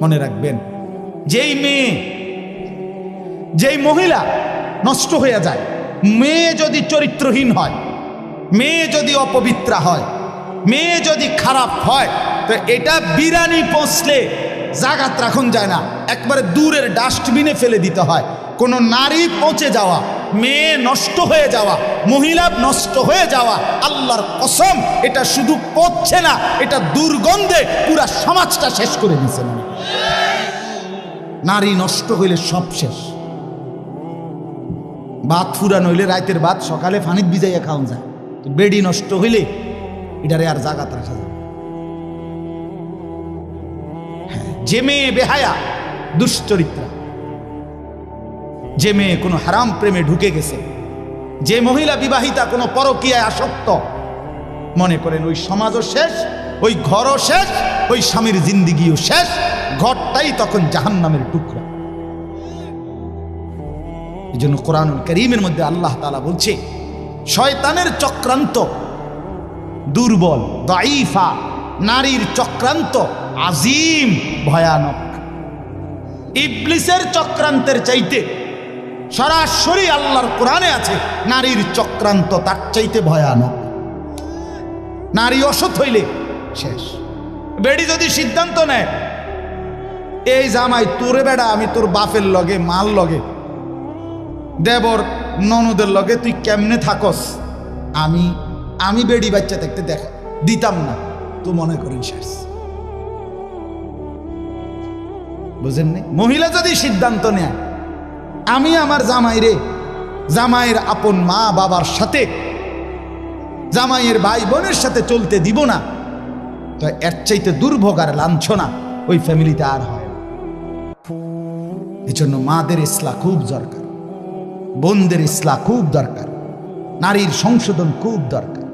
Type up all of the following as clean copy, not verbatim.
মনে রাখবেন, যেই মেয়ে যেই মহিলা নষ্ট হয়ে যায়, মেয়ে যদি চরিত্রহীন হয়, মেয়ে যদি অপবিত্রা হয়, মেয়ে যদি খারাপ হয়, তো এটা বিরানি পৌঁছলে জাগাত রাখুন যায় না, একবারে দূরের ডাস্টবিনে ফেলে দিতে হয়। কোনো নারী পৌঁছে যাওয়া, মেয়ে নষ্ট হয়ে যাওয়া, মহিলা নষ্ট হয়ে যাওয়া, আল্লাহর কসম এটা শুধু পচছে না, এটা দুর্গন্ধে পুরা সমাজটা শেষ করে দিচ্ছে। নারী নষ্ট হইলে সব শেষ। ভাত ফুরান হইলে রাতের ভাত সকালে পানিত ভিজাইয়া খাওয়া যায়, তো বেডি নষ্ট হইলে এটারে আর জাগাত রাখা যায়। যে মেয়ে বেহায়া দুশ্চরিত্রা, যে মেয়ে কোনো হারাম প্রেমে ঢুকে গেছে, যে মহিলা বিবাহিতা কোনো পরকীয়ায় আসক্ত, মনে করেন ওই সমাজও শেষ, ওই ঘরও শেষ, ওই স্বামীর জিন্দিগিও শেষ, ঘরটাই তখন জাহান্নামের টুকরা। এই জন্য কোরআনুল কারীমের মধ্যে আল্লাহ তাআলা বলছে, শয়তানের চক্রান্ত দুর্বল, দাঈফা, নারীর চক্রান্ত আজিম, ভয়ানক। ইবলিসের চক্রান্তের চাইতে সরাসরি আল্লাহর কোরআনে আছে নারীর চক্রান্ত তার চাইতে ভয়ানক। নারী অসৎ হইলে শেষ। বেডি যদি সিদ্ধান্ত নেয়, এই জামাই তোরে বেড়া আমি তোর বাপের লগে, মাল লগে, দেবর ননদের লগে তুই কেমনে থাকস, আমি বেডি বাচ্চা দেখতে দেখা দিতাম না, তো মনে করেন শেষ। বুঝেননি? মহিলা যদি সিদ্ধান্ত নেয় আমি আমার জামাইরে, জামাইয়ের আপন মা বাবার সাথে, জামাইয়ের ভাই বোনের সাথে চলতে দিব না, তো এর চাইতে দুর্ভোগ আর লাঞ্ছনা ওই ফ্যামিলিতে আর হয় না। এই জন্য মাদের ইসলাহ খুব দরকার, বোনদের ইসলাহ খুব দরকার, নারীর সংশোধন খুব দরকার।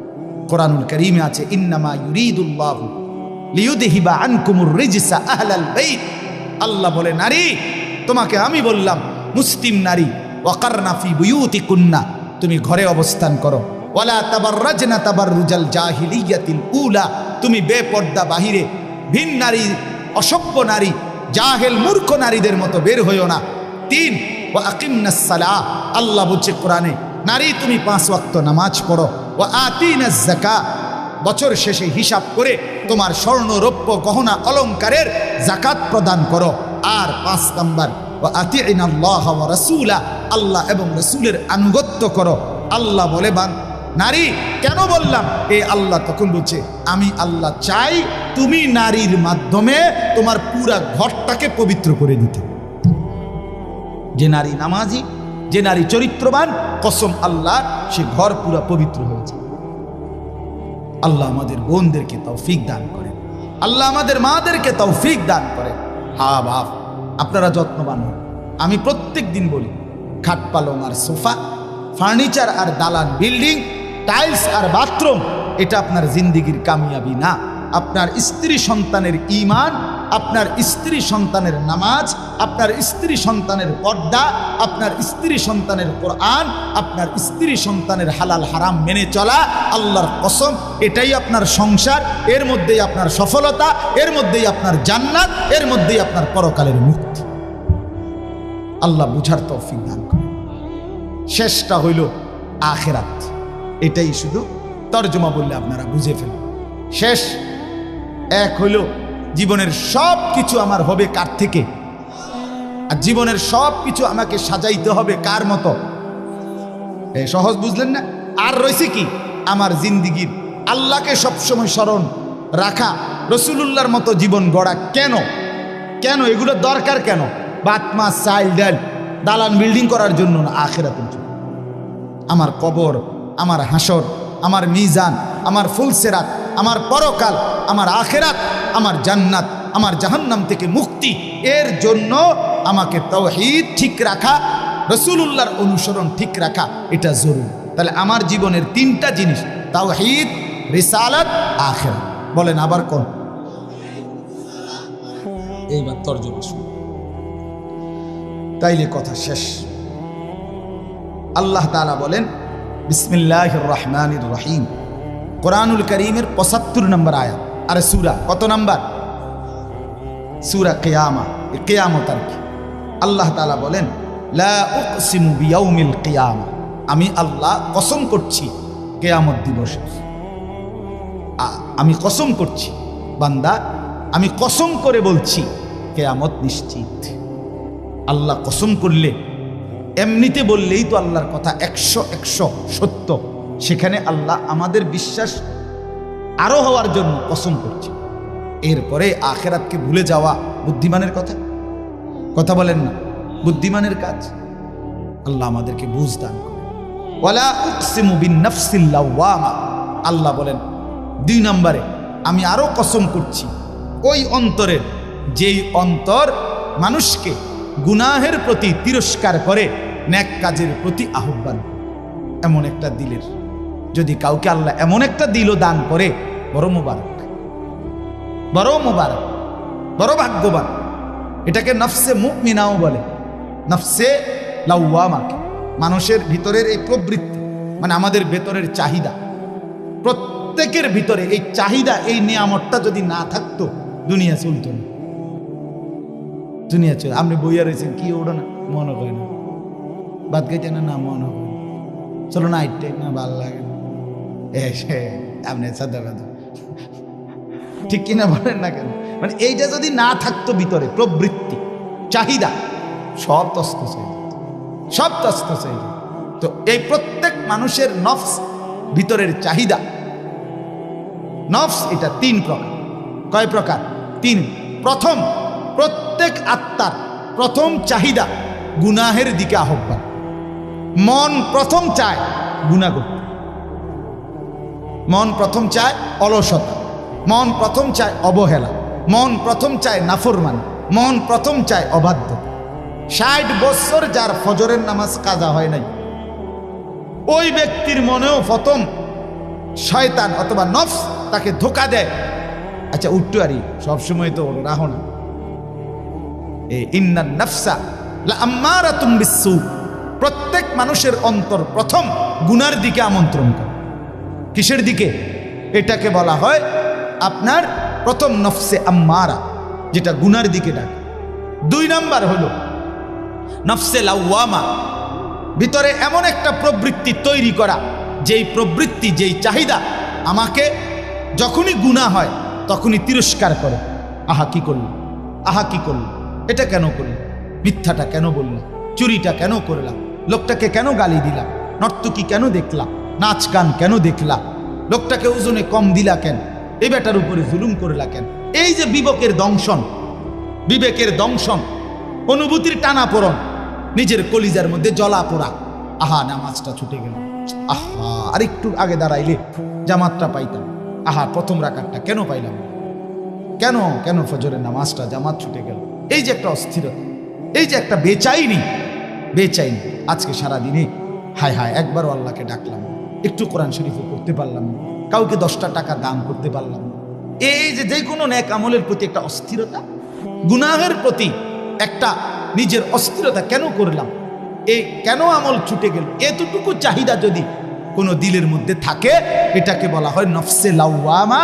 কোরআনুল কারীমে আছে, ইন্নামা ইউরিদুল্লাহু লিইউযহিবা আনকুমুর রিজসা আহলাল বাইত। আল্লাহ বলে, নারী তোমাকে আমি বললাম, মুসলিম নারী, ওয়াকারনা ফি বুয়ুতিকুন্না, তুমি ঘরে অবস্থান করো, ওয়ালা তাবাররাজনা তাবাররুজাল জাহিলিয়াতিল উলা, তুমি বেপর্দা বাহিরে ভিন নারী, অসভ্য নারী, জাহেল মূর্খ নারীদের মতো বের হইও না। 3 ওয়া আকিমনাস সালাহ, আল্লাহ বলছে কোরআনে, নারী তুমি 5 ওয়াক্ত নামাজ পড়ো, ওয়া আতিনাজ যাকাত, বছর শেষে হিসাব করে তোমার স্বর্ণ রৌপ্য গহনা অলংকারের যাকাত প্রদান করো। আর 5 নাম্বার, ওয়া আতিইনাল্লাহ ওয়া রাসূলা, আল্লাহ এবং রাসূলের আনুগত্য করো। আল্লাহ বলে, নারী কেন বললাম? এ আল্লাহ তখন বলছে, আমি আল্লাহ চাই তুমি নারীর মাধ্যমে তোমার পুরা ঘরটাকে পবিত্র করে দিতে। যে নারী নামাজি, যে নারী চরিত্রবান, কসম আল্লাহ, সে ঘর পুরা পবিত্র হয়েছে। আল্লাহ আমাদের বোনদেরকে তৌফিক দান করেন, আল্লাহ আমাদের মাদেরকে তৌফিক দান করেন। হ্যাঁ বাপ, আপনারা যত্নবান হন। আমি প্রত্যেক দিন বলি, খাট পালং আর সোফা, ফার্নিচার আর দালান বিল্ডিং, টাইলস আর বাথরুম, এটা আপনার জিন্দিগির কামিয়াবি না। আপনার স্ত্রী সন্তানের ঈমান, আপনার স্ত্রী সন্তানের নামাজ, আপনার স্ত্রী সন্তানের পর্দা, আপনার স্ত্রী সন্তানের কোরআন, আপনার স্ত্রী সন্তানের হালাল হারাম মেনে চলা, আল্লাহর কসম এটাই আপনার সংসার, এর মধ্যেই আপনার সফলতা, এর মধ্যেই আপনার জান্নাত, এর মধ্যেই আপনার পরকালের মুক্তি। আল্লাহ বুঝার তৌফিক দান করেন। শেষটা হইল আখিরাত, এটাই শুধু তর্জমা বললে আপনারা বুঝে ফেলেন। শেষ এক হইল, জীবনের সব কিছু আমার হবে কার থেকে? আর জীবনের সব কিছু আমাকে সাজাইতে হবে কার মতো? সহজ বুঝলেন না? আর রয়েছে কি? আমার জিন্দিগির আল্লাহকে সবসময় স্মরণ রাখা, রসুলুল্লাহর মতো জীবন গড়া। কেন কেন এগুলো দরকার? কেন? ভাত মাছ চাল ডাল দালান বিল্ডিং করার জন্য না, আখিরাতের জন্য। আমার কবর, আমার হাসর, আমার মিজান, আমার ফুলসেরাত, আমার পরকাল, আমার আখিরাত, আমার জান্নাত, আমার জাহান্নাম থেকে মুক্তি, এর জন্য আমাকে তাওহীদ ঠিক রাখা, রাসূলুল্লাহর অনুসরণ ঠিক রাখা, এটা জরুরি। তাহলে আমার জীবনের 3টা জিনিস, তাওহীদ, রিসালাত, আখিরাত। বলেন আবার কোন? এইবার তর্জমা শুনুন, তাইলে কথা শেষ। আল্লাহ তাআলা বলেন, বিসমিল্লাহির রহমানির রহিম, কোরআনুল কারীমের 75 নম্বর আয়াত। আরে সূরা কত নাম্বার? সূরা কিয়ামা, কিয়ামত আর কি। আল্লাহ তাআলা বলেন লা উকসিমু বিয়াউমিল কিয়ামা, আমি আল্লাহ কসম করছি কিয়ামত দিবসে। আমি কসম করছি বান্দা, আমি কসম করে বলছি কিয়ামত নিশ্চিত। আল্লাহ কসম করলে, এমনিতে বললেই তো আল্লাহর কথা 100 সত্য। সেখানে আল্লাহ আমাদের বিশ্বাস আরো হওয়ার জন্য কসম করছে। এরপরে আখিরাতকে ভুলে যাওয়া বুদ্ধিমানের কথা বলেন না, বুদ্ধিমানের কাজ। আল্লাহ আমাদেরকে বুঝ দান করে। ওয়ালা উকসিমু বিন-নাফসিল লাওয়ামা, আল্লাহ বলেন 2 নম্বরে আমি আরো কসম করছি ওই অন্তরের, যেই অন্তর মানুষকে গুনাহের প্রতি তিরস্কার করে, নেক কাজের প্রতি আহ্বান। এমন একটা দিলের যদি কাউকে আল্লাহ এমন একটা দিলও দান করে, বড় মোবারক, বড় মোবারক, বড় ভাগ্যবান। এটাকে নফসে মুমিনাও বলে, নফসে লাওয়ামাকে। মানুষের ভিতরের এই প্রবৃত্তি, মানে আমাদের ভেতরের চাহিদা, প্রত্যেকের ভিতরে এই চাহিদা, এই নিয়ামতটা যদি না থাকতো দুনিয়া চলতো না। দুনিয়া চল, আপনি বইয়া রয়েছেন কি ওড়ো না, মনে হয় না, বাদ গাইতে না, মনে হয় চলো না, আইটে না, ভাল লাগে আপনি সাদা কথা ঠিক কিনা বলেন না কেন? মানে এইটা যদি না থাকতো ভিতরে প্রবৃত্তি, চাহিদা, সব তস্তস হয়ে যেত, সব তস্তস হয়ে যেত। তো এই প্রত্যেক মানুষের নফস, ভিতরের চাহিদা, নফস এটা 3 প্রকার। কয় প্রকার? 3। প্রথম, প্রত্যেক আত্মার প্রথম চাহিদা গুনাহের দিকে আহ্বান। মন প্রথম চায় গুনাহ করতে, মন প্রথম চায় অলসতা, মন প্রথম চায় অবহেলা, মন প্রথম চায় নাফরমানি, মন প্রথম চায় অবাধ্য। 60 বছর যার ফজরের নামাজ কাজা হয় নাই, ওই ব্যক্তির মনেও প্রথম শয়তান অথবা নফস তাকে ধোকা দেয়। আচ্ছা উঠতে আরি, সবসময় তো রাহো না। ইন্নান নাফসা লাআম্মারাতুম বিসসু, প্রত্যেক মানুষের অন্তর প্রথম গুনার দিকে আমন্ত্রণ করে। কিসের দিকে? এটাকে বলা হয় আপনার প্রথম নফসে আম্মারা, যেটা গুনার দিকে ডাকে। 2 নাম্বার হলো নফসে লাওয়ামা, ভিতরে এমন একটা প্রবৃত্তি তৈরি করা, যেই প্রবৃত্তি, যেই চাহিদা আমাকে যখনই গুনাহ হয় তখনই তিরস্কার করে। আহা কি করলো, আহা কি করলো, এটা কেন করলো, মিথ্যাটা কেন বললাম, চুরিটা কেন করলাম, লোকটাকে কেন গালি দিলাম, নর্তকী কেন দেখলাম, নাচ গান কেন দেখলাম, লোকটাকে ওজনে কম দিলা কেন, এই বেটার উপরে জুলুম করলা কেন। এই যে বিবেকের দংশন, বিবেকের দংশন, অনুভূতির টানাপোড়ন, নিজের কলিজার মধ্যে জ্বলা পোড়া। আহা নামাজটা ছুটে গেল, আহা আর একটু আগে দাঁড়াইলে জামাতটা পাইতাম, আহা প্রথম রাকাতটা কেন পাইলাম, কেন কেন ফজরের নামাজটা জামাত ছুটে গেল। এই যে একটা অস্থিরতা, এই যে একটা বেচাইনি, বেচাইনি। আজকে সারাদিনে হায় হায় একবারও আল্লাহকে ডাকলাম, একটু কোরআন শরীফও পড়তে পারলাম না, কাউকে 10টা টাকা দান করতে পারলাম না। এই যে কোনো নেক আমলের প্রতি একটা অস্থিরতা, গুনাহের প্রতি একটা নিজের অস্থিরতা, কেন করলাম, এই কেন আমল ছুটে গেল, এতটুকু চাহিদা যদি কোনো দিলের মধ্যে থাকে, এটাকে বলা হয় নফসে লাওয়ামা।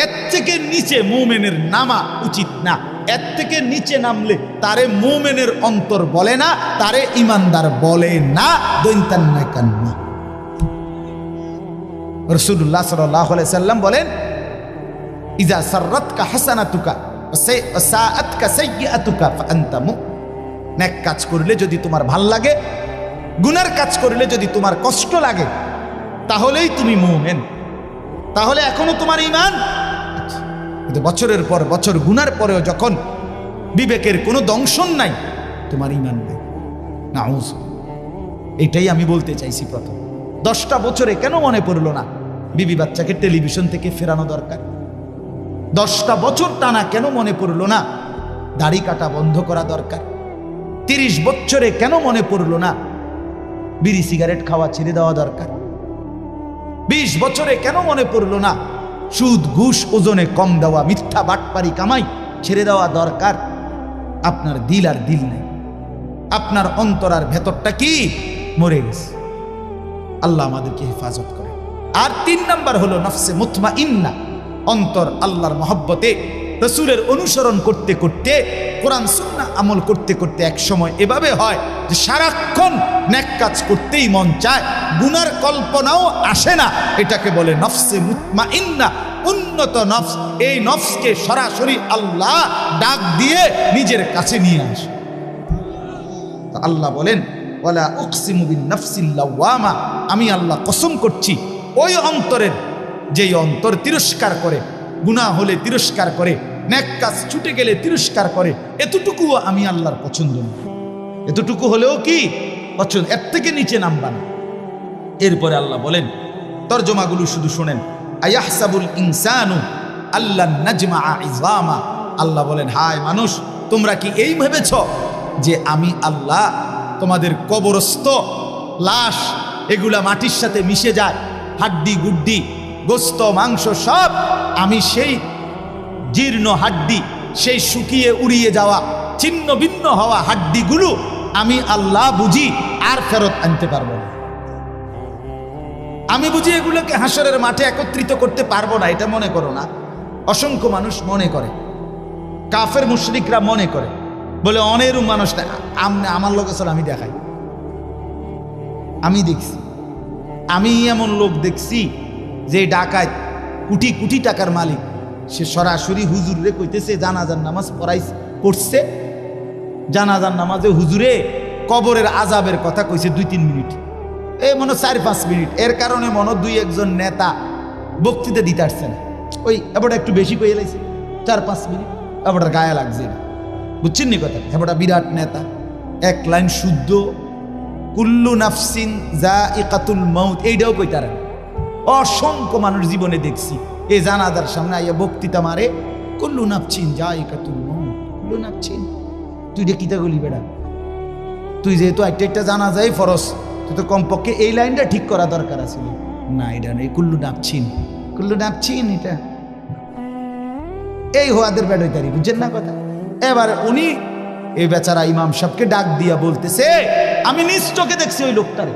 এর থেকে নিচে মুমিনের নামা উচিত না। এর থেকে নিচে নামলে তারে মুমিনের অন্তর বলে না, তারে ইমানদার বলে না। দৈন্তান্না কান্না রাসূলুল্লাহ সাল্লাল্লাহু আলাইহি সাল্লাম বলেন, ইজা সাররাতকা হাসানাতুকা ওয়া সাআতকা সাইয়্যাতুকা ফাআনতা মুমিন। নেক কাজ করলে যদি তোমার ভাল লাগে, গুনার কাজ করলে যদি তোমার কষ্ট লাগে, তাহলেই তুমি মুমিন, তাহলে এখনো তোমার ঈমান। কিন্তু বছরের পর বছর গুনার পরেও যখন বিবেকের কোনো দংশন নাই, তোমার ঈমান নাই। নাউজ, এটাই আমি বলতে চাইছি। প্রথম 10টা বছরে কেন মনে পড়লো না বিবি বাচ্চাকে টেলিভিশন থেকে ফেরানো দরকার? 10টা বছর টানা কেন মনে পড়লো না দাড়ি কাটা বন্ধ করা দরকার? 30 বছরে কেন মনে পড়লো না বিড়ি সিগারেট খাওয়া ছেড়ে দেওয়া দরকার? 20 বছরে কেন মনে পড়লো না সুদ ঘুষ ওজনে কম দেওয়া, মিথ্যা বাটপারি কামাই ছেড়ে দেওয়া দরকার? আপনার দিল আর দিল নেই, আপনার অন্তর আর ভেতরটা কি মরে গেছে। আল্লাহ আমাদেরকে হেফাজত করে। আর 3 নাম্বার হলো নফসে মুতমাইন্না, অন্তর আল্লাহর মহব্বতে রাসূলের অনুসরণ করতে করতে, কোরআন সুন্নাহ আমল করতে করতে এক সময় এভাবে হয় যে সারাক্ষণ নেক কাজ করতেই মন চায়, গুনার কল্পনাও আসে না। এটাকে বলে নফসে মুতমাইন্না, উন্নত নফস। এই নফসকে সরাসরি আল্লাহ ডাক দিয়ে নিজের কাছে নিয়ে আসে। আল্লাহ বলেন ওয়ালা উকসিমু বিন নাফসিল লাওয়ামা, আমি আল্লাহ কসম করছি ওই অন্তরের, যেই অন্তর তিরস্কার করে, গুনাহ হলে তিরস্কার করে, নেক কাজ ছুটে গেলে তিরস্কার করে, এতটুকুও আমি আল্লাহর পছন্দ না। এতটুকু হলেও কি পছন্দ, এর থেকে নিচে নামবা না। এরপরে আল্লাহ বলেন, তরজমাগুলো শুধু শোনেন, আয়াহসাবুল ইনসানু আল্লাহ নাজমা ইযামা। আল্লাহ বলেন, হায় মানুষ, তোমরা কি এই ভেবেছ যে আমি আল্লাহ তোমাদের কবরস্থ লাশ, এগুলা মাটির সাথে মিশে যায়, হাড্ডি গুড্ডি গোস্ত মাংস সব, আমি সেই জীর্ণ হাড্ডি, সেই শুকিয়ে উড়িয়ে যাওয়া ছিন্ন ভিন্ন হওয়া হাড্ডিগুলো আমি আল্লাহ বুঝি আর ফেরত আনতে পারবো না? আমি বুঝি এগুলোকে হাসরের মাঠে একত্রিত করতে পারবো না? এটা মনে করো না। অসংখ্য মানুষ মনে করে, কাফের মুশরিকরা মনে করে, বলে অনেরও মানুষ না, আমার লোক আসলে আমি দেখাই, আমি দেখছি, আমি এমন লোক দেখছি যে ডাকাত কোটি কোটি টাকার মালিক, সে সরাসরি হুজুরে কইতেছে জানাজার নামাজ পড়ছে, জানাজার নামাজে হুজুরে কবরের আজাবের কথা কইছে 2-3 মিনিট, এই মনে 4-5 মিনিট। এর কারণে মনে 2-1 নেতা বক্তৃতা দিতে আসছে না, ওই এবারটা একটু বেশি কয়ে লাইছে 4-5 মিনিট, এবারটার গায়ে লাগছে না, বুঝছেন নি কথা? এবারটা বিরাট নেতা, এক লাইন শুদ্ধ, কুল্লু নাফসিন যায়িকাতুল মাউত, এইটাও কইতারেন। অসংখ্য মানুষ জীবনে দেখছি এই জানাজার সামনে আইয়া বক্তৃতা মারে, কুল্লু নাফসিন যায়িকাতুল মাউত, কুল্লু নাফসিন। তুই রে কিতা গলি বেড়া, তুই যেহেতু একটা জানাজাই ফরজ, তুই তো কমপক্ষে এই লাইনটা ঠিক করা দরকার আছে। না, এটা নেই, কুল্লু নাফসিন, কুল্লু নাফসিন, এটা এই হোয়াদের বেড়াইতারি, বুঝছেন না কথা? এবার উনি এই বেচারা ইমাম সাহেবকে ডাক দিয়া বলতেছে, আমি নিজ চোখে দেখছি ওই লোকটারে।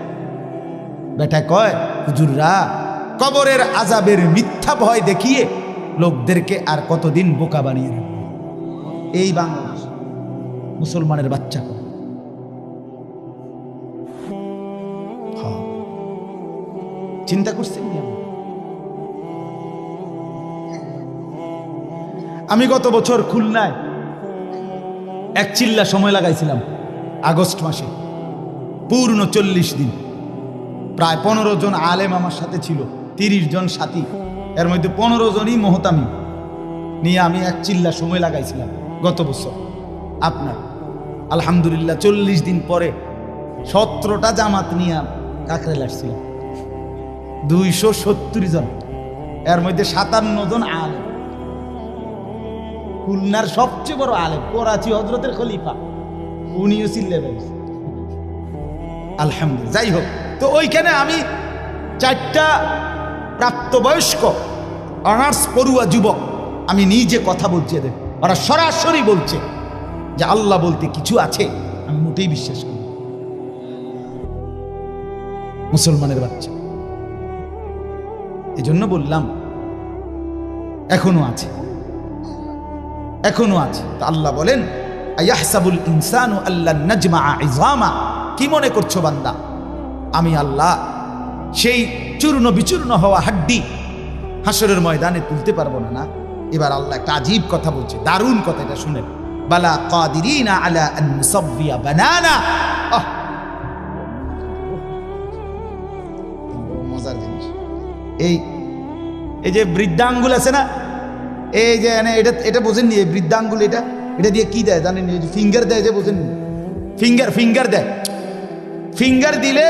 বেটা কয়, হুজুররা কবরের আযাবের মিথ্যা ভয় দেখিয়ে লোকদেরকে আর কতদিন বোকা বানিয়ে রাখবে? এই বাংলাদেশ মুসলমানের বাচ্চা। চিন্তা করছেন? আমি গত বছর খুলনায় এক চিল্লা সময় লাগাইছিলাম, আগস্ট মাসে, পূর্ণ 40 দিন। প্রায় 15 জন আলেম আমার সাথে ছিল, 30 জন সাথী, এর মধ্যে 15 জনই মোহতামি নিয়ে আমি এক চিল্লা সময় লাগাইছিলাম গত বছর। আপনার আলহামদুলিল্লাহ 40 দিন পরে 17টা জামাত নিয়ে কাকরাইল আসছিলাম, 270 জন, এর মধ্যে 57 জন আলেম। খুলনার সবচেয়ে বড় আলেম, করাচি হযরতের খলিফা, উনিও চিল্লে বেড়েছে, আলহামদুলিল্লাহ। যাই হোক, তো ওইখানে আমি 4টা প্রাপ্তবয়স্ক অনার্স পড়ুয়া যুবক আমি নিজে কথা বলছি এদের, ওরা সরাসরি বলছে যে আল্লাহ বলতে কিছু আছে। আমি মোটেই বিশ্বাস করি মুসলমানের বাচ্চা। এই জন্য বললাম এখনো আছে, এখনো আছে। তা আল্লাহ বলেন, আয়াহসাবুল ইনসানু আল্লাহ নাজমা ইযামা, কি মনে করছো বান্দা আমি আল্লাহ সেই চূর্ণ বিচূর্ণ হওয়া হাড্ডি হাসরের ময়দানে তুলতে পারবো না? না। এবার আল্লাহ একটা আজীব কথা বলছে, দারুণ কথা, এটা শুনেন। বালা কাদিরিনা আলা আন নুসাব্বিয়া বানানা, মজার জিনিস। এই যে বৃদ্ধাঙ্গুল আছে না, এই যে এটা বোঝেননি, এই বৃদ্ধাঙ্গুল এটা দিয়ে কি দেয় জানেন? ফিঙ্গার দেয়, যে বোঝেননি, ফিঙ্গার দেয়। ফিঙ্গার দিলে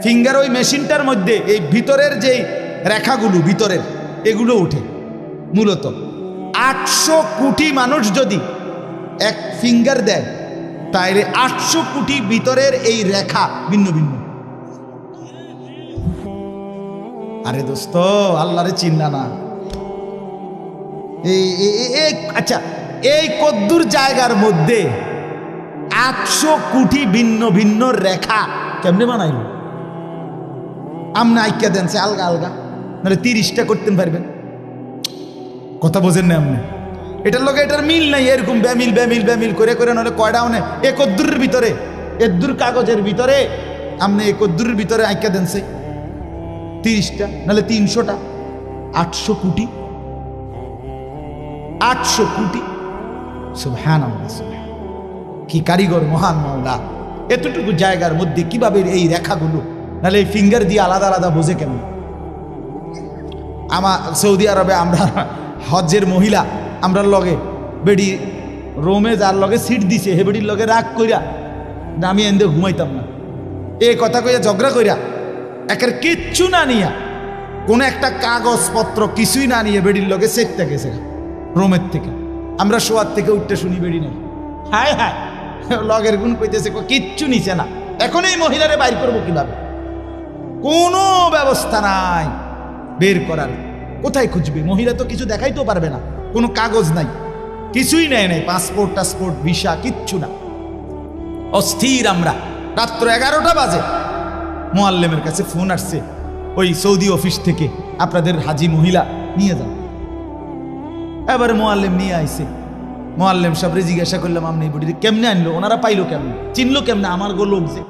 ফিঙ্গার ওই মেশিনটার মধ্যে এই ভিতরের যে রেখাগুলো ভিতরের এগুলো উঠে। মূলত 800 কোটি মানুষ যদি এক ফিঙ্গার দেয়, তাইলে 800 কোটি ভিতরের এই রেখা ভিন্ন ভিন্ন। আরে দোস্ত, আল্লাহরে চিন্না না। আচ্ছা, এই কদ্দুর জায়গার মধ্যে 800 কোটি ভিন্ন ভিন্ন রেখা কেমনে বানাইল? আমনে আইকা দেন সে আলগা আলগা, নাহলে 30টা করতে পারবেন। কথা বোঝেন না আপনি? এটার লগে এটার মিল নাই, এরকম ব্যামিল ব্যামিল ব্যামিল করে করে নাহলে কয়টা মানে একদ্দুরের ভিতরে, এদ্দুর কাগজের ভিতরে আপনি একদ্দুরের ভিতরে আঁকা দেন সেই 30টা নাহলে 300টা, 800 কোটি, 800 কোটি। সুবহানাল্লাহ, কি কারিগর মহান মাওলা! এতটুকু জায়গার মধ্যে কিভাবে এই রেখাগুলো, নাহলে এই ফিঙ্গার দিয়ে আলাদা আলাদা বোঝে কেমন? আমার সৌদি আরবে আমরা হজ্জের মহিলা আমরা লগে বেডি রোমে যার লগে সিট দিছে হে বেডির লগে রাগ কইরা না আমি এন্দে ঘুমাইতাম না, এই কথা কইয়া ঝগড়া কইরা একের কিচ্ছু না নিয়া, কোনো একটা কাগজপত্র কিছুই না নিয়ে বেডির লগে সেটটা গেছে রোমের থেকে। আমরা শোয়ার থেকে উঠতে শুনি বেডি নাই, হায় হায় লগের গুণ কইতেছে কিচ্ছু নিছে না। এখন এই মহিলারে বাইর করবো কিভাবে? কোনো ব্যবস্থা নাই বের করার। কোথায় খুঁজবে? মহিলা তো কিছু দেখাইতেও পারবে না, কোনো কাগজ নাই, কিছুই নেয় নাই, পাসপোর্ট টাসপোর্ট ভিসা কিচ্ছু না। অস্থির আমরা। রাত্র 11টা বাজে মোয়াল্লেমের কাছে ফোন আসছে ওই সৌদি অফিস থেকে, আপনাদের হাজি মহিলা নিয়ে যান। এবারে মোয়াল্লেম নিয়ে আইছে। মোয়াল্লেম সাহেবরে জিজ্ঞাসা করলাম আপনি বুড়ি কেমনে আনলো, ওনারা পাইলো কেমনে, চিনলো কেমনে? আমার গো লোক যে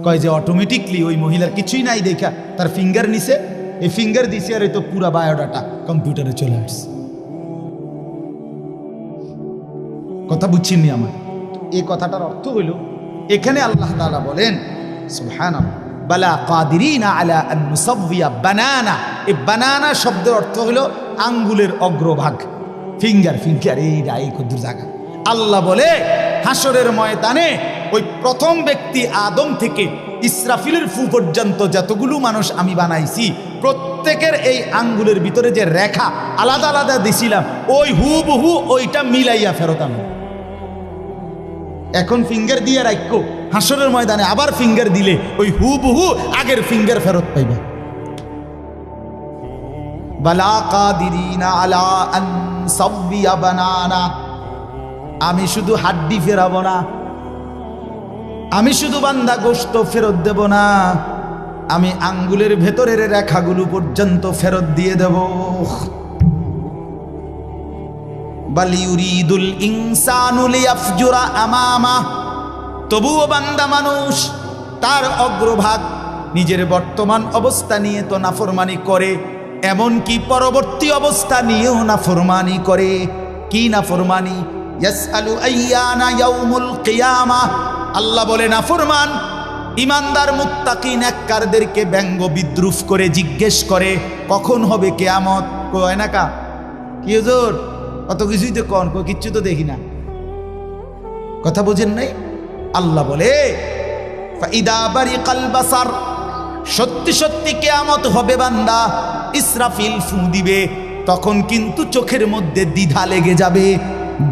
কয় যে অটোমেটিকলি ওই মহিলার কিছুই নাই দেখা তার ফিঙ্গার নিছে, এই ফিঙ্গার দিছে আর এই তো পুরা বায়োডাটা কম্পিউটারে চলে আসছে। কথা বুঝছেননি আমার? এই কথাটার অর্থ হইল এখানে আল্লাহ তাআলা বলেন সুবহানাল্লাহ, বালা কাদিরিনা আলা আন নুসাওয়িয়া বানানা। এই বানানা শব্দের অর্থ হলো আঙ্গুলের অগ্রভাগ, ফিঙ্গার। ফিঙ্গার এই কদ্দুর জায়গা। আল্লাহ বলে হাসরের ময়দানে ওই প্রথম ব্যক্তি আদম থেকে ইসরাফিলের ফু পর্যন্ত যতগুলো মানুষ আমি বানাইছি, প্রত্যেকের এই আঙ্গুলের ভিতরে যে রেখা আলাদা আলাদা দিছিলাম, ওই হুবহু ওইটা মিলাইয়া ফেরত আমি। এখন ফিঙ্গার দিয়ে রাখো, হাসরের ময়দানে আবার ফিঙ্গার দিলে ওই হুবহু আগের ফিঙ্গার ফেরত পাইবে। বালা কাদিরিনা আলা আন সাওয়িয়া বানানা। আমি শুধু হাড্ডি ফেরাবো না, আমি শুধু বান্দা গোশত ফেরত দেব না, আমি আঙ্গুলের ভেতরের রেখাগুলো পর্যন্ত ফেরত দিয়ে দেব। বাল ইউরিদুল ইনসানু লিয়াফজুরা আমামা। তবুও বান্দা মানুষ তার অগ্রভাগ নিজের বর্তমান অবস্থা নিয়ে তো নাফরমানি করে, এমনকি পরবর্তী অবস্থা নিয়েও নাফরমানি করে। কি নাফরমানি? ইয়াসআলু আইয়ানা ইয়াউমুল কিয়ামাহ। আল্লাহ বলে নাফরমান ইমানদার মুত্তাকি নেককারদেরকে ব্যঙ্গ বিদ্রুপ করে জিজ্ঞেস করে কখন হবে কিয়ামত। কয় না কা কি হুজুর কত কিছুই তো কোন, কই কিচ্ছু তো দেখি না। কথা বুঝেন নাই? আল্লাহ বলে ফাইদা বারিকাল বাসার, সত্যি সত্যি কিয়ামত হবে বান্দা। ইসরাফিল ফু দিবে, তখন কিন্তু চোখের মধ্যে দ্বিধা লেগে যাবে,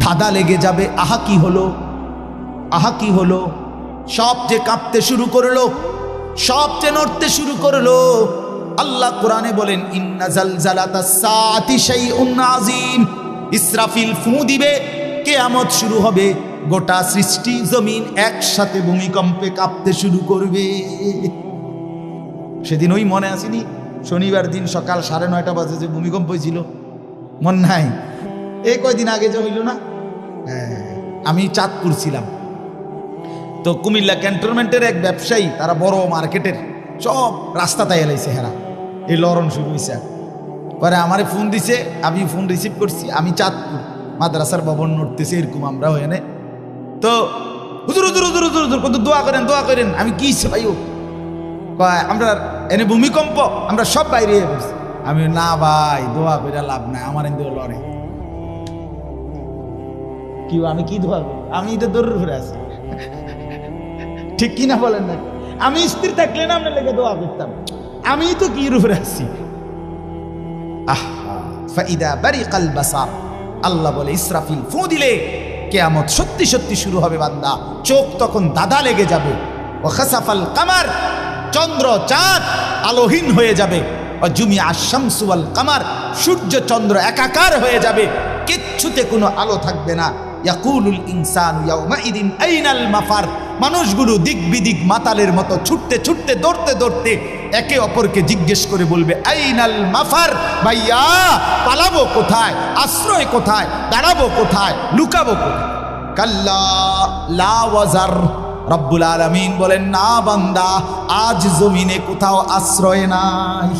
ধাঁধা লেগে যাবে। আহা কি হলো, আহা কি হলো। সব যে কাঁপতে শুরু করলো, সব যে নড়তে শুরু করলো। আল্লাহ কোরআনে বলেন ইন্না জালজালাতাস সাআতি শাইউন আযীম। ইসরাফিল ফু দিবে, কিয়ামত শুরু হবে, গোটা সৃষ্টি জমিন একসাথে ভূমিকম্পে কাঁপতে শুরু করবে। সেদিন ওই মনে আসেনি শনিবার দিন সকাল 9:30 বাজে যে ভূমিকম্প হয়েছিল, মন নাই? এই কয়দিন আগে যে হইল না, আমি চাঁদপুর ছিলাম। তো কুমিল্লা ক্যান্টনমেন্টের এক ব্যবসায়ী, তারা বড় মার্কেটের সব রাস্তা তাই এলাইছে হেরা, এই লরণ শুরু হয়েছে। পরে আমারে ফোন দিছে, আমি ফোন রিসিভ করছি, আমি চাঁদপুর মাদ্রাসার ভবন নড়তেছে এরকম আমরা এনে। তো হুজুর হুজুর হুজুর হুজুর হুজুর কত দোয়া করেন দোয়া করেন। আমি কি ভাই আমরা এনে ভূমিকম্প, আমরা সব বাইরে পড়ছি। আমি না ভাই দোয়া করে লাভ নাই, আমার এনে লড়ে কি, আমি কি দোয়া করি? আমি এটা দৌড় ঘুরে আছি, ঠিক কিনা বলেন না? আমি স্থির থাকলে না আপনার লেগে দোয়া করতাম, আমি তো কি রূপে আছি। আহা ফাইদা বারিকাল বাসার। আল্লাহ বলে ইসরাফিল ফু দিলে কিয়ামত সত্যি সত্যি শুরু হবে বান্দা, চোখ তখন দাদা লেগে যাবে। ও খাসাফাল কামার, চন্দ্র চাঁদ আলোহীন হয়ে যাবে। ও জুমিআ শামসু ওয়াল কামার, সূর্য চন্দ্র একাকার হয়ে যাবে, কিচ্ছুতে কোনো আলো থাকবে না। ইয়াকুলুল ইনসানু ইয়াউমাইদিন আইনাল মাফার। মানুষগুলো দিক বিদিক মাতালের মতো ছুটতে ছুটতে দৌড়তে দৌড়তে একে অপরকে জিজ্ঞেস করে বলবে আইনাল মাফার, ভাইয়া পালাবো কোথায়, আশ্রয় কোথায়, দাঁড়াবো কোথায়, লুকাবো কোথায়? কাল্লা লা ওয়াজার, রব্বুল আলামিন বলেন না বান্দা, আজ জমিনে কোথাও আশ্রয় নাই।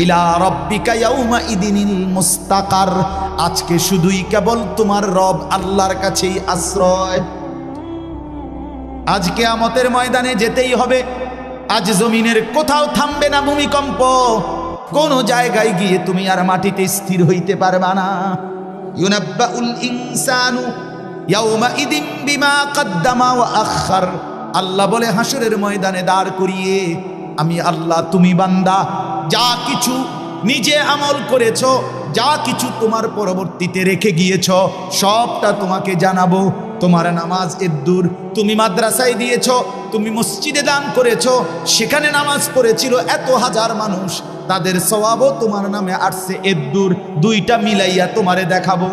ইলা রব্বিকা ইয়াউমা ইদিনিল মুস্তাকার, আজকে শুধুই কেবল তোমার রব আল্লাহর কাছেই আশ্রয়। আজ কিয়ামতের ময়দানে যেতেই হবে। আজ জমিনের কোথাও থামবে না ভূমিকম্প, কোন জায়গায় গিয়ে তুমি আর মাটিতে স্থির হইতে পারবা না। ইউনাব্বাউল ইনসানু ইয়াউমা ইদিন বিমা কদ্দামা ওয়া আখার, আল্লাহ বলে হাসরের ময়দানে দাঁড় করিয়ে আমি আল্লাহ, তুমি বান্দা যা কিছু নিজে আমল করেছো, যা কিছু তোমার পরবর্তীতে রেখে গিয়েছ, সবটা তোমাকে জানাবো। তোমার নামাজ এদ্দুর, তুমি মাদ্রাসায় দিয়েছ, তুমি মসজিদে দান করেছো, সেখানে নামাজ পড়েছিল এত হাজার মানুষ, তাদের সওয়াবও তোমার নামে আসছে এদ্দুর, দুইটা মিলাইয়া তোমারে দেখাবো।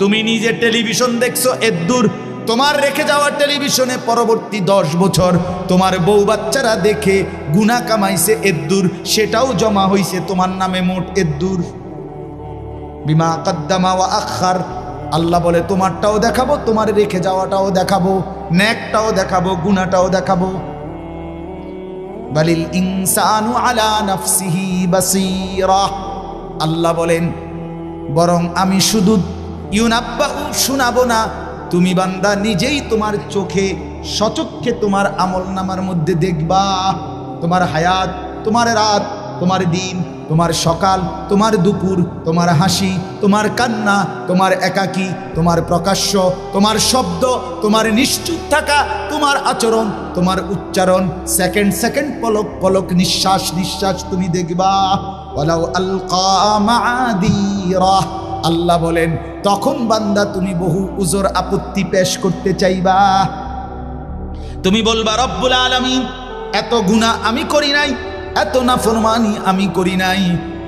তুমি নিজে টেলিভিশন দেখছো এদ্দুর, তোমার রেখে যাওয়া টেলিভিশনে পরবর্তী 10 বছর তোমার বউ বাচ্চারা দেখে গুনাহ কামাইছে এদ্দুর, সেটাও জমা হইছে তোমার নামে মোট এদ্দুর। বিমা কদ্দামা ওয়া আখার, আল্লাহ বলে তোমারটাও দেখাবো, তোমার রেখে যাওয়াটাও দেখাবো, নেকটাও দেখাবো, গুনাহটাও দেখাবো। বালিল ইনসানু আলা নাফসিহি বাসীরা, আল্লাহ বলেন বরং আমি শুধু ইউনাব্বাউ শোনাবো না, তুমি বান্দা নিজেই তোমার চোখে সচক্ষে তোমার আমলনামার মধ্যে দেখবা। তোমার হায়াত, তোমার রাত, তোমার দিন, তোমার সকাল, তোমার দুপুর, তোমার হাসি, তোমার কান্না, তোমার একাকী, তোমার প্রকাশ্য, তোমার শব্দ, তোমার নিশ্চুপ থাকা, তোমার আচরণ, তোমার উচ্চারণ, সেকেন্ড সেকেন্ড পলক পলক, নিঃশ্বাস নিঃশ্বাস তুমি দেখবা। ওয়ালাউ আলকা মাআদিরা, আল্লাহ বলেন তখন বান্দা তুমি বহু উজর আপত্তি পেশ করতে চাইবা। তুমি বলবা রব্বুল আলামিন এত গুনাহ আমি করি নাই, এত নাফরমানি আমি করি নাই।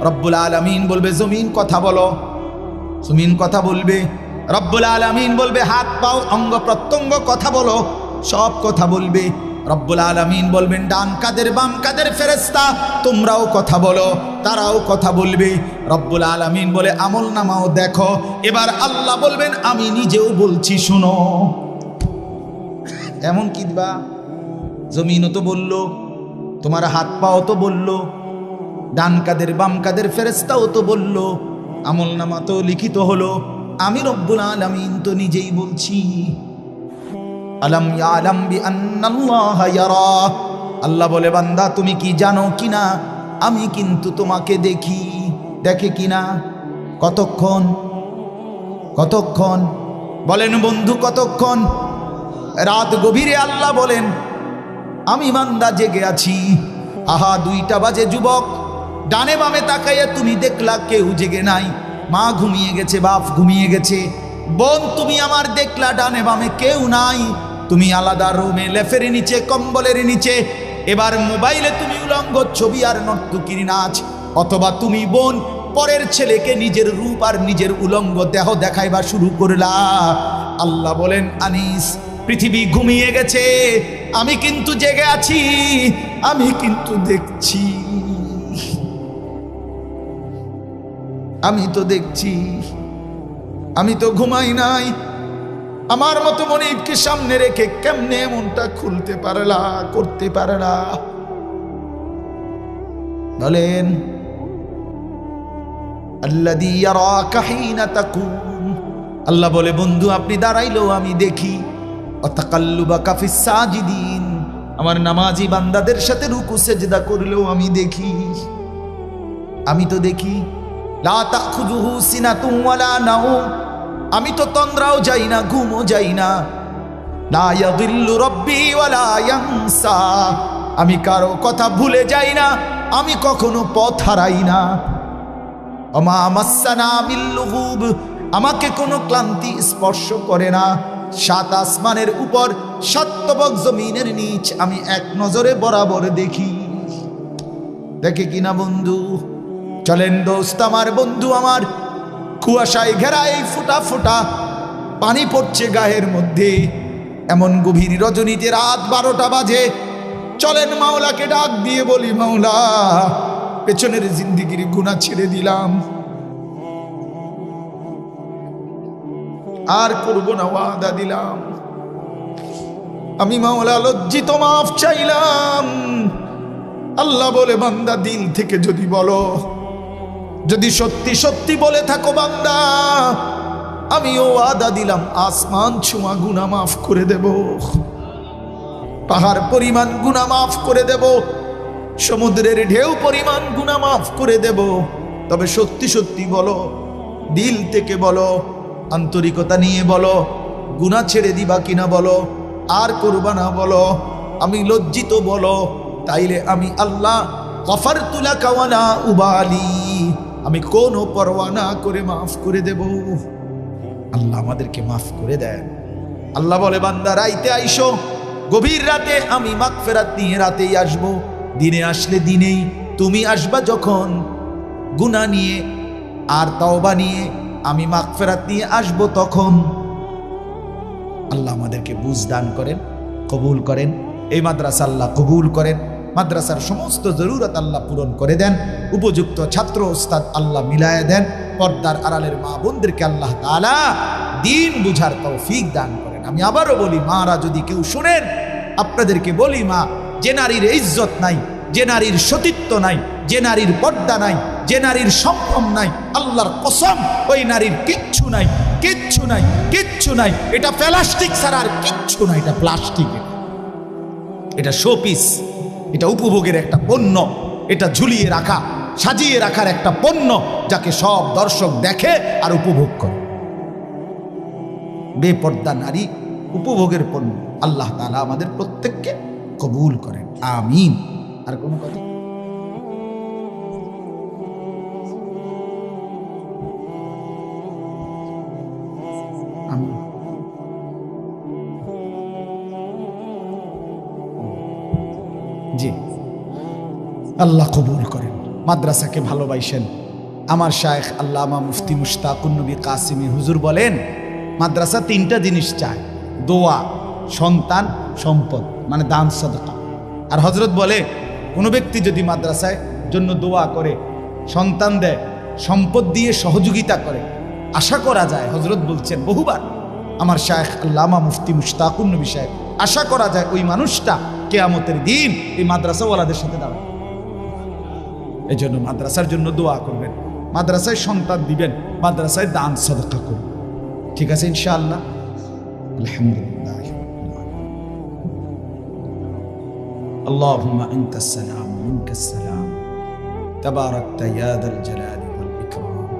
রব্বুল আলামিন বলবে জমিন কথা বলো, জমিন কথা বলবে। রব্বুল আলামিন বলবে হাত পাও অঙ্গ প্রত্যঙ্গ কথা বলো, সব কথা বলবে। রব্বুল আলামিন বলবেন ডান কাদের বাম কাদের ফেরেশতা তোমরাও কথা বলো, তারাও কথা বলবে। রব্বুল আলামিন বলে আমল নামাও দেখো। এবার আল্লাহ বলবেন আমি নিজেও বলছি শুনো। এমন কি দিবা, জমিনও তো বললো, তোমার হাত পাও তো বললো, ডান কাদের বাম কাদের ফেরেশতাও তো বললো, আমল নামা তো লিখিত হলো, আমি রব্বুল আলামিন তো নিজেই বলছি। আলাম ইয়ালাম বিআন্নাল্লাহা ইয়ারা, আল্লাহ বলে বান্দা তুমি কি জানো কিনা আমি কিন্তু তোমাকে দেখি। দেখে কিনা? কতক্ষণ? কতক্ষণ বলেন বন্ধু, কতক্ষণ? রাত গভীরে আল্লাহ বলেন আমি বান্দা জেগে আছি। আহা 2টা বাজে যুবক, ডানে বামে তাকাইয়া তুমি দেখলা কেউ জেগে নাই, মা ঘুমিয়ে গেছে, বাপ ঘুমিয়ে গেছে, বোন তুমি আমার দেখলা ডানে বামে কেউ নাই, তুমি আলাদা রুমে লেফের নিচে কম্বলের নিচে। এবার মোবাইলে তুমি উলঙ্গ ছবি আর নর্তকীর নাচ, অথবা তুমি বোন পরের ছেলেকে নিজের রূপ আর নিজের উলঙ্গ দেহ দেখাইবা শুরু করলা। আল্লাহ বলেন আনিস পৃথিবী ঘুমিয়ে গেছে, আমি কিন্তু জেগে আছি, আমি কিন্তু দেখছি, আমি তো দেখছি, আমি তো ঘুমাই নাই। আমার মতো মনিবকে সামনে রেখে কেমনে মনটা খুলতে পারলা, করতে পারলা? বলেন আল্লাযী ইয়ারাকা হিনা তাকুম, আল্লাহ বলে বন্ধু আপনি দাঁড়াইলেও আমি দেখি। ওয়াতাকাল্লুবাকা ফিস সাজিদিন, আমার নামাজি বান্দাদের সাথে রুকু সেজদা করলেও আমি দেখি, আমি তো দেখি। লা তাখুযুহু সিনাতুন ওয়ালা নাওম, আমি তো তন্দ্রাও যাই না, ঘুমও যাই না। লা ইয়াযিল্লু রাব্বি ওয়ালা ইয়ানসা, আমি কারো কথা ভুলে যাই না, আমি কখনো পথ হারাই না। ওমা মাসসানা মিল লুগুব, আমাকে কোনো ক্লান্তি স্পর্শ করে না। 7 আসমানের উপর 7 তবক জমিনের নিচ আমি এক নজরে বরাবর দেখি। দেখে কিনা বন্ধু? চলেন দোস্ত আমার, বন্ধু আমার, কুয়াশায় ঘেরা এই ফুটা ফুটা পানি পড়ছে গায়ের মধ্যে, এমন গভীর রজনীতে রাত 12টা বাজে, চলেন মাওলাকে ডাক দিয়ে বলি, মাওলা পেছনের জিন্দেগির গুনাহ ছেড়ে দিলাম, আর করব না, ওয়াদা দিলাম। আমি মাওলা লজ্জিত, মাফ চাইলাম। আল্লাহ বলে, বান্দা দিল থেকে যদি বলো, যদি সত্যি সত্যি বলে থাকো বান্দা, আমিও ওয়াদা দিলাম আসমান ছোঁয়া গুনাহ মাফ করে দেব, পাহাড় পরিমাণ গুনাহ মাফ করে দেব, সমুদ্রের ঢেউ পরিমাণ গুনাহ মাফ করে দেব। তবে সত্যি সত্যি বলো, দিল থেকে বলো, আন্তরিকতা নিয়ে বলো, গুনাহ ছেড়ে দিবা কিনা বলো, আর করবা না বলো, আমি লজ্জিত বলো, তাইলে আমি আল্লাহ গফারতু লাকা ওয়া লা উবালি, আমি কোনো পরোয়া না করে মাফ করে দেব। আল্লাহ আমাদেরকে মাফ করে দেন। আল্লাহ বলে, বান্দা রাইতে আইসো, গভীর রাতে আমি মাগফিরাত নিয়ে রাতেই আসবো, দিনে আসলে দিনেই, তুমি আসবা যখন গুনাহ নিয়ে আর তওবা নিয়ে, আমি মাগফিরাত নিয়ে আসবো তখন। আল্লাহ আমাদেরকে বুঝ দান করেন, কবুল করেন। এই মাদ্রাসা আল্লাহ কবুল করেন, মাদ্রাসার সমস্ত জরুরত আল্লাহ পূরণ করে দেন, উপযুক্ত ছাত্র ওস্তাদ আল্লাহ মিলায় দেন, পর্দার আড়ালের মা বোনদেরকে আল্লাহ তাআলা দ্বীন বুঝার তৌফিক দান করেন। আমি আবারও বলি, মারা যদি কেউ শুনেন, আপনাদেরকে বলি, মা, যে নারীর ইজ্জত নাই, যে নারীর সতীত্ব নাই, যে নারীর পর্দা নাই, যে নারীর সম্ভ্রম নাই, আল্লাহর কসম ওই নারীর কিচ্ছু নাই, কিচ্ছু নাই, কিচ্ছু নাই। এটা প্লাস্টিক ছাড়া আর কিচ্ছু নাই, এটা প্লাস্টিক, এটা শোপিস, এটা উপভোগের একটা পণ্য, এটা ঝুলিয়ে রাখা, সাজিয়ে রাখার একটা পণ্য, যাকে সব দর্শক দেখে আর উপভোগ করে। বেপর্দা নারী উপভোগের পণ্য। আল্লাহ তাআলা আমাদের প্রত্যেককে কবুল করেন, আমিন। আর কোনো কথা? আমিন। জি, আল্লাহ কবুল করেন। মাদ্রাসাকে ভালোবাসেন। আমার শায়েখ আল্লামা মুফতি মুশতাকুন নবী কাসিমি হুজুর বলেন, মাদ্রাসা তিনটা জিনিস চায়, দোয়া, সন্তান, সম্পদ, মানে দান সাদকা। আর হযরত বলে, কোনো ব্যক্তি যদি মাদ্রাসায় জন্য দোয়া করে, সন্তান দেয়, সম্পদ দিয়ে সহযোগিতা করে, আশা করা যায়, হযরত বলছেন বহুবার, আমার শায়েখ আল্লামা মুফতি মুশতাকুন নবী সাহেব, আশা করা যায় ওই মানুষটা কিয়ামতের দিন এই মাদ্রাসাওয়ালাদের সাথে দাঁড়াবে। এই জন্য মাদ্রাসার জন্য দোয়া করবেন, মাদ্রাসায় সন্তান দিবেন, মাদ্রাসায় দান সাদকা করবেন। ঠিক আছে ইনশাআল্লাহ। আলহামদুলিল্লাহ। আল্লাহুম্মা আনতাস সালাম ওয়া মিনকাস সালাম, তাবারাকতা ইয়া যাল জালালি ওয়াল ইকরাম,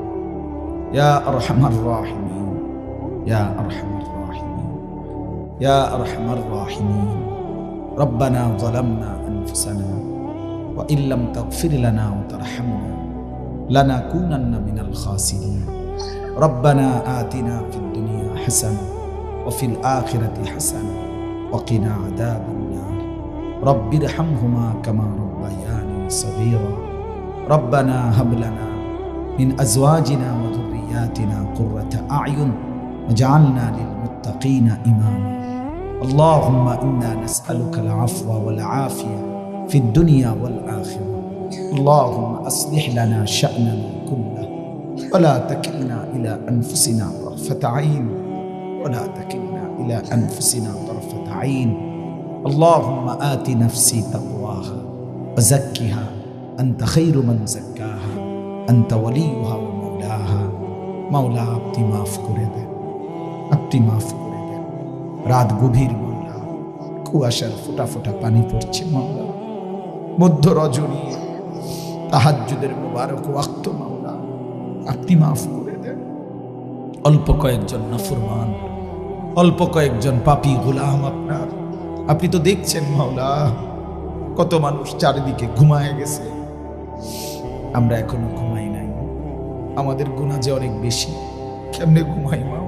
ইয়া আরহামার রাহিমিন, ইয়া আরহামার রাহিমিন, ইয়া আরহামার রাহিমিন। ربنا ظلمنا أنفسنا وإن لم تغفر لنا وترحمنا لنكونن من الخاسرين. ربنا آتنا في الدنيا حسنة وفي الآخرة حسنة وقنا عذاب النار. رب ارحمهما كما ربياني صغيرا. ربنا هب لنا من أزواجنا وذرياتنا قرة أعين واجعلنا للمتقين إماما. اللهم إنا نسألك العفو والعافية في الدنيا والآخرة. اللهم أصلح لنا شأننا كله ولا تكلنا إلى أنفسنا طرفة عين، ولا تكلنا إلى أنفسنا طرفة عين. اللهم آت نفسي تقواها وزكها أنت خير من زكاها أنت وليها ومولاها. مولا আপনি মাফ করে দেন, আপনি মাফ করে দেন। রাত গভীর মাওলা, কুয়াশার ফোঁটা ফোঁটা পানি পড়ছে মাওলা, মধ্য রজনী তাহাজ্জুদের মুবারক ওয়াক্ত মাওলা, আপনি মাফ করে দেন। অল্প কয়েকজন নাফরমান, অল্প কয়েকজন পাপী গোলাম আপনার, আপনি তো দেখছেন মাওলা, কত মানুষ চারিদিকে ঘুমায় গেছে, আমরা এখনো ঘুমাই নাই। আমাদের গুনাহ যে অনেক বেশি, কেমনে ঘুমাই মা?